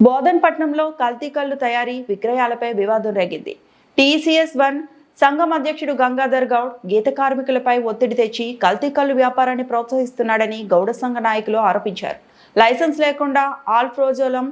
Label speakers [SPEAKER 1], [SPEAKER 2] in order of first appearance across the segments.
[SPEAKER 1] బోధన్పట్నంలో కల్తీ కల్లు తయారీ విక్రయాలపై వివాదం రేగింది. TCS1 సంఘం అధ్యక్షుడు గంగాధర్ గౌడ్ గీత కార్మికులపై ఒత్తిడి తెచ్చి కల్తీ కల్లు వ్యాపారాన్ని ప్రోత్సహిస్తున్నాడని గౌడ సంఘ నాయకులు ఆరోపించారు. లైసెన్స్ లేకుండా ఆల్ఫ్రోజోలం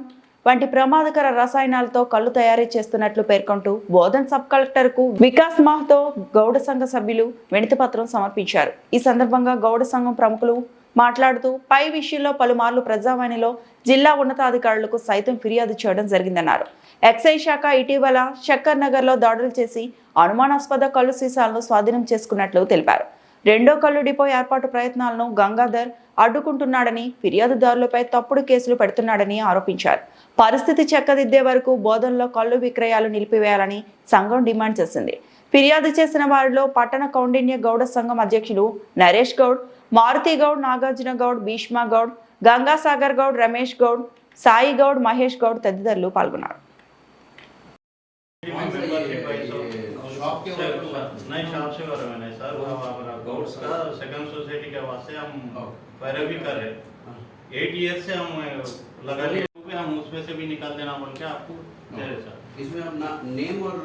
[SPEAKER 1] వంటి ప్రమాదకర రసాయనాలతో కల్లు తయారీ చేస్తున్నట్లు పేర్కొంటూ బోధన్ సబ్ కలెక్టర్ కు వికాస్ మాహ్తో గౌడ సంఘ సభ్యులు వినతి పత్రం సమర్పించారు. ఈ సందర్భంగా గౌడ సంఘం ప్రముఖులు మాట్లాడుతూ పై విషయంలో పలుమార్లు ప్రజావాణిలో జిల్లా ఉన్నతాధికారులకు సైతం ఫిర్యాదు చేయడం జరిగిందన్నారు. ఎక్సైజ్ శాఖ ఇటీవల శక్కర్ నగర్ లో దాడులు చేసి అనుమానాస్పద కల్లు సీసాలను స్వాధీనం చేసుకున్నట్లు తెలిపారు. రెండో కల్లు డిపో ఏర్పాటు ప్రయత్నాలను గంగాధర్ అడ్డుకుంటున్నాడని, ఫిర్యాదుదారులపై తప్పుడు కేసులు పెడుతున్నాడని ఆరోపించారు. పరిస్థితి చక్కదిద్దే వరకు బోధనలో కల్లు విక్రయాలు నిలిపివేయాలని సంఘం డిమాండ్ చేసింది. ఫిర్యాదు చేసిన వారిలో పట్టణ కౌండిన్య గౌడ సంఘం అధ్యక్షులు నరేష్ గౌడ్, మారుతి గౌడ్, నాగార్జున గౌడ్, భీష్మ గౌడ్, గంగాసాగర్ గౌడ్, రమేష్ గౌడ్, సాయి గౌడ్, మహేష్ గౌడ్ తదితరులు పాల్గొన్నారు.
[SPEAKER 2] नए शॉप से कर रहे हैं सर, गौड्स का सेकंड सोसाइटी के वास्ते हम पैरवी कर रहे हैं. 8 ईयर से हम लगा लिए, हम उसमें से भी निकाल देना बोल के आपको दे रहे सर.
[SPEAKER 3] इसमें अपना नेम और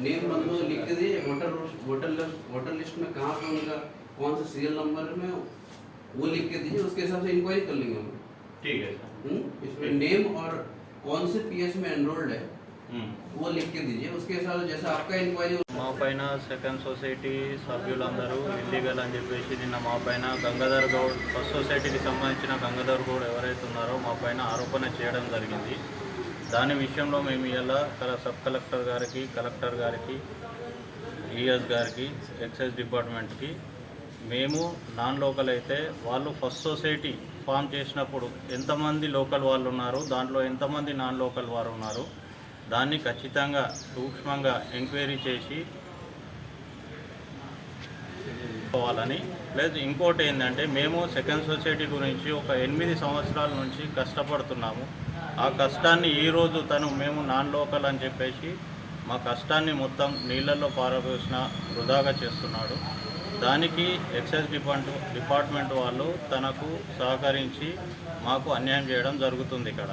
[SPEAKER 3] नेम बंदो लिख के दिए, वोटर लिस्ट में कहाँ पे उनका कौन सा सीरियल नंबर में वो लिख के दीजिए, उसके हिसाब से इंक्वायरी कर लेंगे हम.
[SPEAKER 2] ठीक है सर.
[SPEAKER 3] इसमें नेम और कौन से PS में एनरोल्ड है वो लिख के दीजिए, उसके हिसाब से जैसा आपका इंक्वायरी.
[SPEAKER 2] మా పైన సెకండ్ సొసైటీ సభ్యులందరూ ఇల్లీగల్ అని చెప్పేసి నిన్న మా పైన గంగాధర్ గౌడ్, ఫస్ట్ సొసైటీకి సంబంధించిన గంగాధర్ గౌడ్ ఎవరైతే ఉన్నారో మా పైన ఆరోపణ చేయడం జరిగింది. దాని విషయంలో మేము ఇలా సబ్ కలెక్టర్ గారికి, కలెక్టర్ గారికి, ES గారికి, ఎక్సైజ్ డిపార్ట్మెంట్కి మేము నాన్ లోకల్ అయితే వాళ్ళు ఫస్ట్ సొసైటీ ఫామ్ చేసినప్పుడు ఎంతమంది లోకల్ వాళ్ళు ఉన్నారు, దాంట్లో ఎంతమంది నాన్ లోకల్ వారు ఉన్నారు, దాన్ని ఖచ్చితంగా సూక్ష్మంగా ఎంక్వైరీ చేసి పోవాలని. ప్లస్ ఇంకోటి ఏంటంటే మేము సెకండ్ సొసైటీ గురించి ఒక 8 సంవత్సరాల నుంచి కష్టపడుతున్నాము. ఆ కష్టాన్ని ఈరోజు మేము నాన్ లోకల్ అని చెప్పేసి మా కష్టాన్ని మొత్తం నీళ్ళల్లో పారబోసిన వృధాగా చేస్తున్నాడు. దానికి ఎక్సైజ్ డిపార్ట్మెంట్ వాళ్ళు తనకు సహకరించి మాకు అన్యాయం చేయడం జరుగుతుంది. ఇక్కడ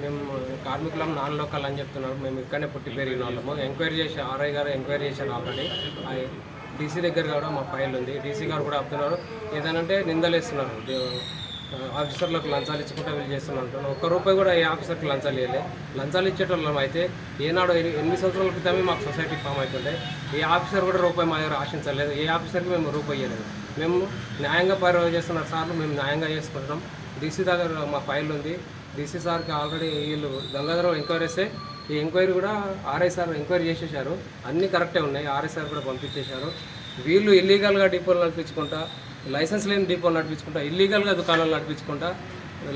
[SPEAKER 4] మేము కార్మికులం నాన్ లోకల్ అని చెప్తున్నారు. మేము ఇక్కడనే పుట్టి పెరిగిన వాళ్ళము. ఎంక్వైరీ చేసి RI గారు ఎంక్వైరీ చేశారు ఆల్రెడీ. DC దగ్గర కూడా మా ఫైల్ ఉంది. DC గారు కూడా చెప్తున్నారు ఏదనంటే నిందలేస్తున్నారు, ఆఫీసర్లకు లంచాలు ఇచ్చుకుంటా వీళ్ళు చేస్తున్నారు. ₹1 కూడా ఏ ఆఫీసర్కి లంచాలు ఇవ్వలే. లంచాలు ఇచ్చేటోళ్ళం అయితే ఏనాడు 8 సంవత్సరాల క్రితమే మాకు సొసైటీ ఫామ్ అవుతుంటే ఏ ఆఫీసర్ కూడా రూపాయి మా దగ్గర ఆశించలేదు. ఏ ఆఫీసర్కి మేము రూపాయి ఇవ్వలేదు. మేము న్యాయంగా పర్యవేక్షణ చేస్తున్నారు సార్లు, మేము న్యాయంగా చేసుకుంటున్నాం. DC దగ్గర మా ఫైల్ ఉంది. DC సార్కి ఆల్రెడీ వీళ్ళు గంగాధర్ ఎంక్వైరీ చేస్తే ఈ ఎంక్వైరీ కూడా RI సార్ ఎంక్వైరీ చేసేసారు. అన్నీ కరెక్టే ఉన్నాయి. RI సార్ కూడా పంపించేశారు. వీళ్ళు ఇల్లీగల్గా డిపోలు నడిపించుకుంటా, లైసెన్స్ లేని డిపోలు నడిపించుకుంటా, ఇల్లీగల్గా దుకాణాలు నడిపించుకుంటా,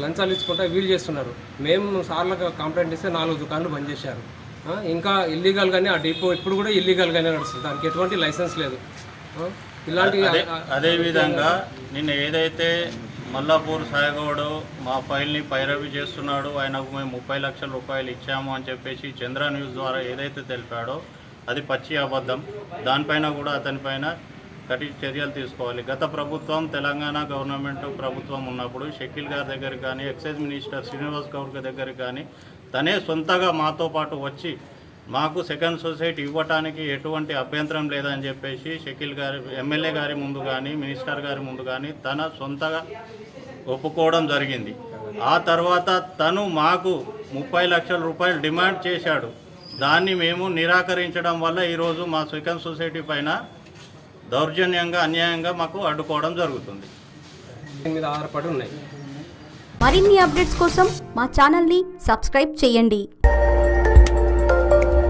[SPEAKER 4] లంచాలు ఇచ్చుకుంటా వీళ్ళు చేస్తున్నారు. మేము సార్లకు కంప్లైంట్ ఇస్తే 4 దుకాణాలు బంద్ చేశారు. ఇంకా ఇల్లీగల్గానే ఆ డిపో ఇప్పుడు కూడా ఇల్లీగల్గానే నడుస్తుంది. దానికి ఎటువంటి లైసెన్స్ లేదు. ఇలాంటి
[SPEAKER 2] అదేవిధంగా నిన్న ఏదైతే మల్లాపూర్ సాయిగౌడ్ మా ఫైల్ని పైరవి చేస్తున్నాడు, ఆయనకు మేము 30 లక్షల రూపాయలు ఇచ్చాము అని చెప్పేసి చంద్ర న్యూస్ ద్వారా ఏదైతే తెలిపాడో అది పచ్చి అబద్ధం. దానిపైన కూడా అతనిపైన కఠిన చర్యలు తీసుకోవాలి. గత ప్రభుత్వం తెలంగాణ గవర్నమెంట్ ప్రభుత్వం ఉన్నప్పుడు షకీల్ గారి దగ్గర కానీ, ఎక్సైజ్ మినిస్టర్ శ్రీనివాస్ గౌడ్ దగ్గర కానీ తనే సొంతగా మాతో పాటు వచ్చి మాకు సెకండ్ సొసైటీ ఇవ్వటానికి ఎటువంటి అభ్యంతరం లేదని చెప్పేసి షకీల్ గారి MLA గారి ముందు కానీ, మినిస్టర్ గారి ముందు కానీ తన సొంతగా ఒప్పుకోవడం జరిగింది. ఆ తర్వాత తను మాకు 30 లక్షల రూపాయలు డిమాండ్ చేశాడు. దాన్ని మేము నిరాకరించడం వల్ల ఈరోజు మా సెకండ్ సొసైటీ పైన దౌర్జన్యంగా, అన్యాయంగా మాకు అడ్డుకోవడం జరుగుతుంది.
[SPEAKER 4] మీద ఆధారపడి ఉన్నాయి.
[SPEAKER 5] మరిన్ని అప్డేట్స్ కోసం మా ఛానల్ని సబ్స్క్రైబ్ చేయండి.